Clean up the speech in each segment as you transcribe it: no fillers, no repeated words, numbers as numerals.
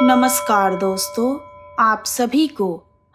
नमस्कार दोस्तों, आप सभी को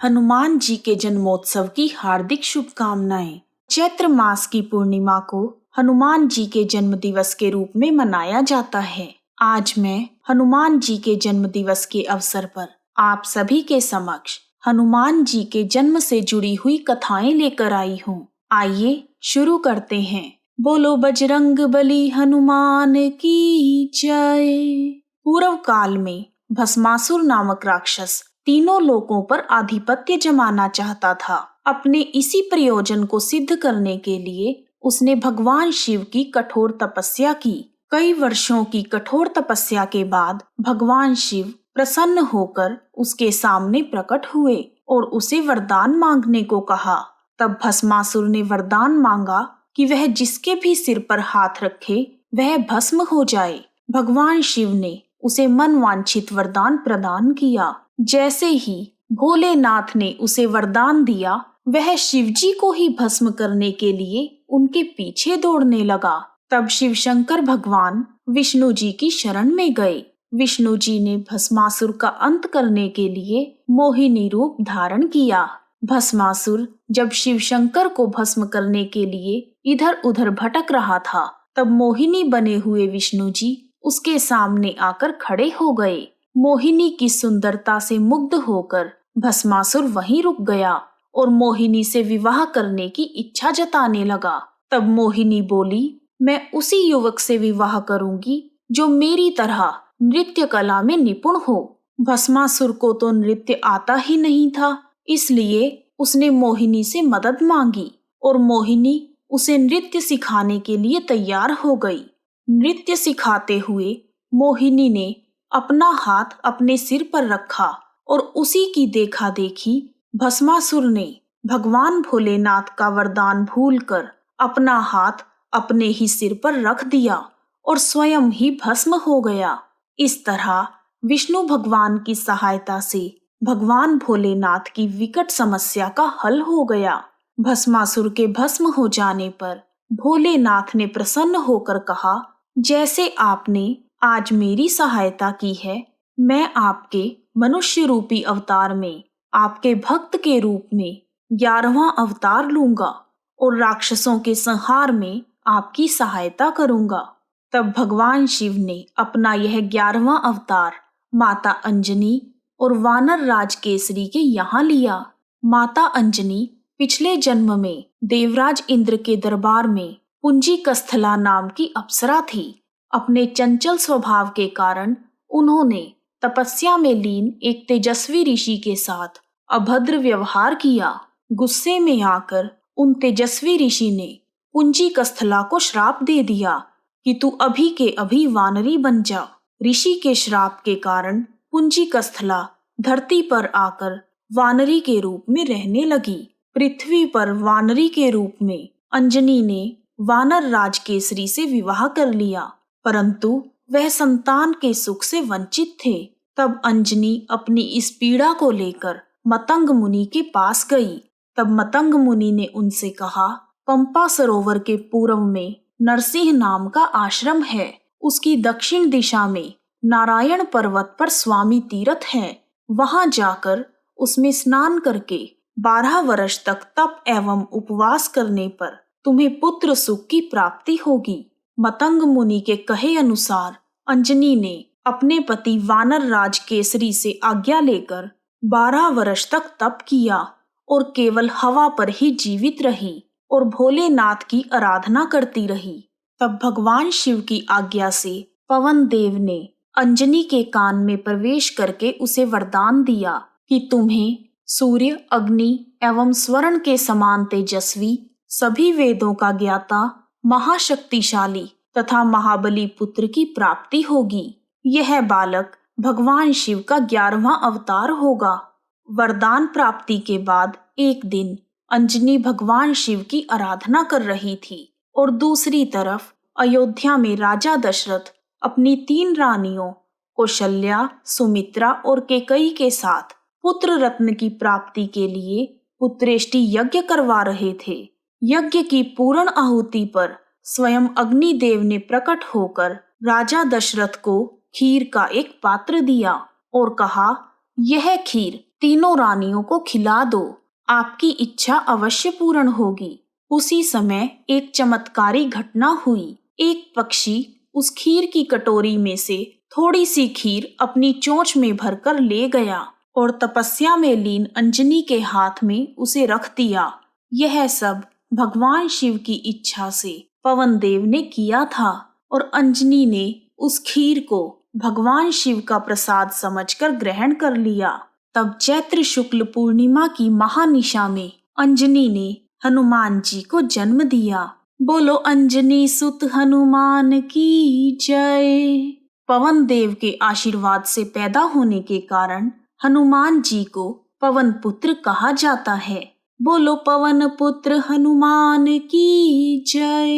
हनुमान जी के जन्मोत्सव की हार्दिक शुभकामनाएं। चैत्र मास की पूर्णिमा को हनुमान जी के जन्म दिवस के रूप में मनाया जाता है। आज मैं हनुमान जी के जन्म दिवस के अवसर पर आप सभी के समक्ष हनुमान जी के जन्म से जुड़ी हुई कथाएं लेकर आई हूँ। आइए शुरू करते हैं। बोलो बजरंग बली हनुमान की जय। पूर्व काल में भस्मासुर नामक राक्षस तीनों लोकों पर आधिपत्य जमाना चाहता था। अपने इसी प्रयोजन को सिद्ध करने के लिए उसने भगवान शिव की कठोर तपस्या की। कई वर्षों की कठोर तपस्या के बाद भगवान शिव प्रसन्न होकर उसके सामने प्रकट हुए और उसे वरदान मांगने को कहा। तब भस्मासुर ने वरदान मांगा कि वह जिसके भी सिर पर हाथ रखे वह भस्म हो जाए। भगवान शिव ने उसे मनवांछित वरदान प्रदान किया। जैसे ही भोलेनाथ ने उसे वरदान दिया, वह शिवजी को ही भस्म करने के लिए उनके पीछे दौड़ने लगा। तब शिव शंकर भगवान विष्णु जी की शरण में गए। विष्णु जी ने भस्मासुर का अंत करने के लिए मोहिनी रूप धारण किया। भस्मासुर जब शिव शंकर को भस्म करने के लिए इधर उधर भटक रहा था, तब मोहिनी बने हुए विष्णु जी उसके सामने आकर खड़े हो गए। मोहिनी की सुंदरता से मुग्ध होकर भस्मासुर वहीं रुक गया और मोहिनी से विवाह करने की इच्छा जताने लगा। तब मोहिनी बोली, मैं उसी युवक से विवाह करूंगी जो मेरी तरह नृत्य कला में निपुण हो। भस्मासुर को तो नृत्य आता ही नहीं था, इसलिए उसने मोहिनी से मदद मांगी और मोहिनी उसे नृत्य सिखाने के लिए तैयार हो गई। नृत्य सिखाते हुए मोहिनी ने अपना हाथ अपने सिर पर रखा और उसी की देखा देखी भस्मासुर ने भगवान भोलेनाथ का वरदान भूलकर अपना हाथ अपने ही सिर पर रख दिया और स्वयं ही भस्म हो गया। इस तरह विष्णु भगवान की सहायता से भगवान भोलेनाथ की विकट समस्या का हल हो गया। भस्मासुर के भस्म हो जाने पर भोलेनाथ ने प्रसन्न होकर कहा, जैसे आपने आज मेरी सहायता की है, मैं आपके मनुष्य रूपी अवतार में आपके भक्त के रूप में 11वां अवतार लूंगा और राक्षसों के संहार में आपकी सहायता करूंगा। तब भगवान शिव ने अपना यह 11वां अवतार माता अंजनी और वानर राज केसरी के यहाँ लिया। माता अंजनी पिछले जन्म में देवराज इंद्र के दरबार में पुंजी कस्थला नाम की अप्सरा थी। अपने चंचल स्वभाव के कारण उन्होंने तपस्या में लीन एक तेजस्वी ऋषि के साथ अभद्र व्यवहार किया। गुस्से में आकर उन तेजस्वी ऋषि ने पुंजी कस्थला को श्राप दे दिया कि तू अभी के अभी वानरी बन जा। ऋषि के श्राप के कारण पुंजी कस्थला धरती पर आकर वानरी के रूप में रहने लगी। पृथ्वी पर वानरी के रूप में अंजनी ने वानर राज केसरी से विवाह कर लिया, परंतु वह संतान के सुख से वंचित थे। तब अंजनी अपनी इस पीड़ा को लेकर मतंग मुनि के पास गई। तब मतंग मुनि ने उनसे कहा, पंपा सरोवर के पूर्व में नरसिंह नाम का आश्रम है। उसकी दक्षिण दिशा में नारायण पर्वत पर स्वामी तीर्थ है। वहां जाकर उसमें स्नान करके 12 वर्ष तक तप एवं उपवास करने पर तुम्हें पुत्र सुख की प्राप्ति होगी। मतंग मुनि के कहे अनुसार अंजनी ने अपने पति वानर राज केसरी से आज्ञा लेकर 12 वर्ष तक तप किया और केवल हवा पर ही जीवित रही और भोलेनाथ की आराधना करती रही। तब भगवान शिव की आज्ञा से पवन देव ने अंजनी के कान में प्रवेश करके उसे वरदान दिया कि तुम्हें सूर्य, अग्नि एवं स्वर्ण के समान तेजस्वी, सभी वेदों का ज्ञाता, महाशक्तिशाली तथा महाबली पुत्र की प्राप्ति होगी। यह बालक भगवान शिव का 11वां अवतार होगा। वरदान प्राप्ति के बाद एक दिन अंजनी भगवान शिव की आराधना कर रही थी और दूसरी तरफ अयोध्या में राजा दशरथ अपनी 3 रानियों कौशल्या, सुमित्रा और कैकेयी के साथ पुत्र रत्न की प्राप्ति के लिए पुत्रेष्टि यज्ञ करवा रहे थे। यज्ञ की पूर्ण आहुति पर स्वयं अग्निदेव ने प्रकट होकर राजा दशरथ को खीर का एक पात्र दिया। और कहा, यह खीर तीनों रानियों को खिला दो, आपकी इच्छा अवश्य पूर्ण होगी। उसी समय एक चमत्कारी घटना हुई। एक पक्षी उस खीर की कटोरी में से थोड़ी सी खीर अपनी चोंच में भरकर ले गया और तपस्या में लीन अंजनी के हाथ में उसे रख दिया। यह सब भगवान शिव की इच्छा से पवन देव ने किया था और अंजनी ने उस खीर को भगवान शिव का प्रसाद समझकर ग्रहण कर लिया। तब चैत्र शुक्ल पूर्णिमा की महानिशा में अंजनी ने हनुमान जी को जन्म दिया। बोलो अंजनी सुत हनुमान की जय। पवन देव के आशीर्वाद से पैदा होने के कारण हनुमान जी को पवन पुत्र कहा जाता है। बोलो पवन पुत्र हनुमान की जय।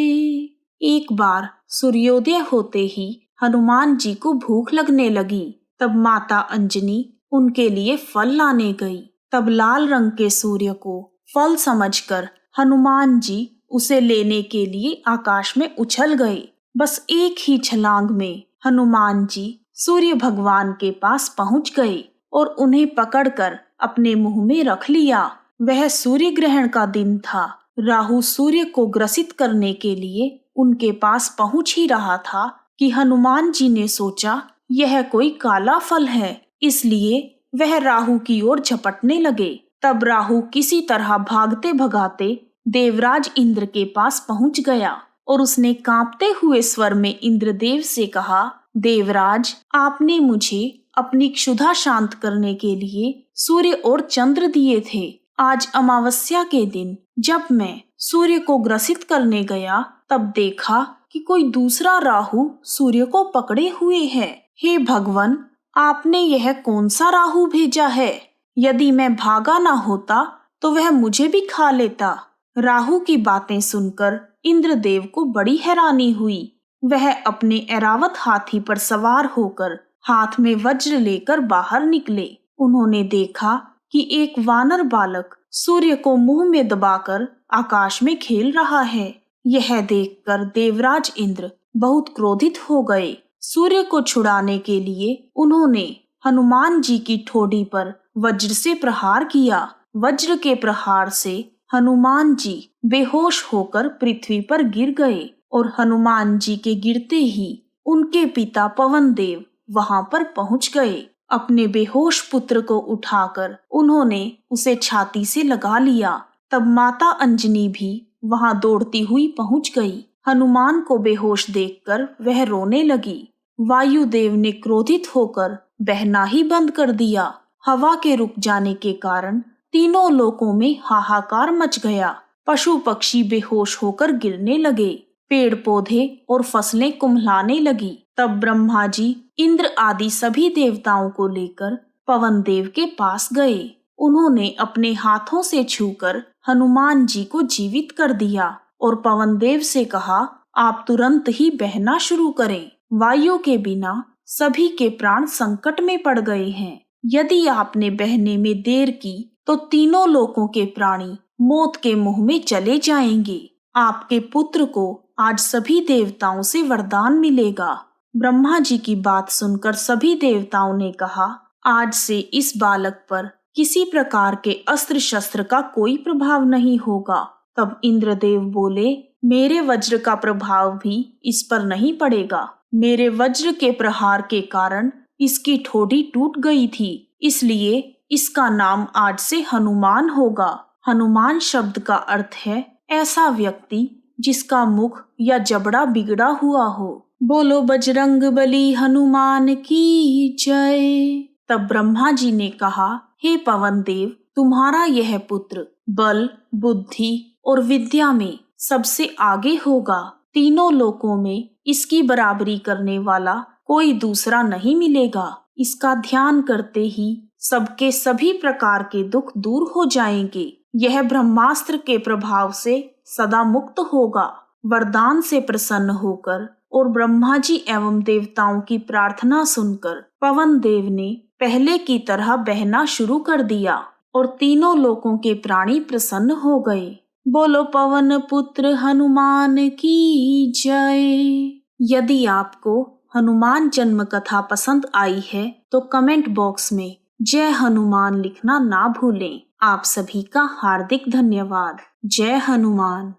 एक बार सूर्योदय होते ही हनुमान जी को भूख लगने लगी। तब माता अंजनी उनके लिए फल लाने गई। तब लाल रंग के सूर्य को फल समझकर हनुमान जी उसे लेने के लिए आकाश में उछल गए। बस एक ही छलांग में हनुमान जी सूर्य भगवान के पास पहुंच गए और उन्हें पकड़कर अपने मुंह में रख लिया। वह सूर्य ग्रहण का दिन था। राहु सूर्य को ग्रसित करने के लिए उनके पास पहुंच ही रहा था कि हनुमान जी ने सोचा यह कोई काला फल है, इसलिए वह राहु की ओर झपटने लगे। तब राहु किसी तरह भागते भगाते देवराज इंद्र के पास पहुंच गया और उसने कांपते हुए स्वर में इंद्रदेव से कहा, देवराज, आपने मुझे अपनी क्षुधा शांत करने के लिए सूर्य और चंद्र दिए थे। आज अमावस्या के दिन जब मैं सूर्य को ग्रसित करने गया तब देखा कि कोई दूसरा राहु सूर्य को पकड़े हुए है। हे भगवान, आपने यह कौन सा राहु भेजा है? यदि मैं भागा ना होता तो वह मुझे भी खा लेता। राहु की बातें सुनकर इंद्रदेव को बड़ी हैरानी हुई। वह अपने ऐरावत हाथी पर सवार होकर हाथ में वज्र लेकर बाहर निकले। उन्होंने देखा कि एक वानर बालक सूर्य को मुंह में दबाकर आकाश में खेल रहा है। यह देखकर देवराज इंद्र बहुत क्रोधित हो गए। सूर्य को छुड़ाने के लिए उन्होंने हनुमान जी की ठोड़ी पर वज्र से प्रहार किया। वज्र के प्रहार से हनुमान जी बेहोश होकर पृथ्वी पर गिर गए और हनुमान जी के गिरते ही उनके पिता पवन देव वहां पर पहुंच गए। अपने बेहोश पुत्र को उठाकर उन्होंने उसे छाती से लगा लिया। तब माता अंजनी भी वहां दौड़ती हुई पहुंच गई। हनुमान को बेहोश देखकर वह रोने लगी। वायुदेव ने क्रोधित होकर बहना ही बंद कर दिया। हवा के रुक जाने के कारण तीनों लोकों में हाहाकार मच गया। पशु पक्षी बेहोश होकर गिरने लगे। पेड़ पौधे और फसलें कुम्हलाने लगी। तब ब्रह्मा जी, इंद्र आदि सभी देवताओं को लेकर पवन देव के पास गए। उन्होंने अपने हाथों से छूकर हनुमान जी को जीवित कर दिया और पवन देव से कहा, आप तुरंत ही बहना शुरू करें। वायु के बिना सभी के प्राण संकट में पड़ गए हैं। यदि आपने बहने में देर की तो तीनों लोकों के प्राणी मौत के मुंह में चले जाएंगे। आपके पुत्र को आज सभी देवताओं से वरदान मिलेगा। ब्रह्मा जी की बात सुनकर सभी देवताओं ने कहा, आज से इस बालक पर किसी प्रकार के अस्त्र शस्त्र का कोई प्रभाव नहीं होगा। तब इंद्रदेव बोले, मेरे वज्र का प्रभाव भी इस पर नहीं पड़ेगा। मेरे वज्र के प्रहार के कारण इसकी ठोड़ी टूट गई थी, इसलिए इसका नाम आज से हनुमान होगा। हनुमान शब्द का अर्थ है ऐसा व्यक्ति जिसका मुख या जबड़ा बिगड़ा हुआ हो। बोलो बजरंग बली हनुमान की जय। तब ब्रह्मा जी ने कहा, हे पवन देव, तुम्हारा यह पुत्र बल, बुद्धि और विद्या में सबसे आगे होगा। तीनों लोकों में इसकी बराबरी करने वाला कोई दूसरा नहीं मिलेगा। इसका ध्यान करते ही सबके सभी प्रकार के दुख दूर हो जाएंगे। यह ब्रह्मास्त्र के प्रभाव से सदा मुक्त होगा। वरदान से प्रसन्न होकर और ब्रह्मा जी एवं देवताओं की प्रार्थना सुनकर पवन देव ने पहले की तरह बहना शुरू कर दिया और तीनों लोकों के प्राणी प्रसन्न हो गए। बोलो पवन पुत्र हनुमान की जय। यदि आपको हनुमान जन्म कथा पसंद आई है तो कमेंट बॉक्स में जय हनुमान लिखना ना भूलें। आप सभी का हार्दिक धन्यवाद। जय हनुमान।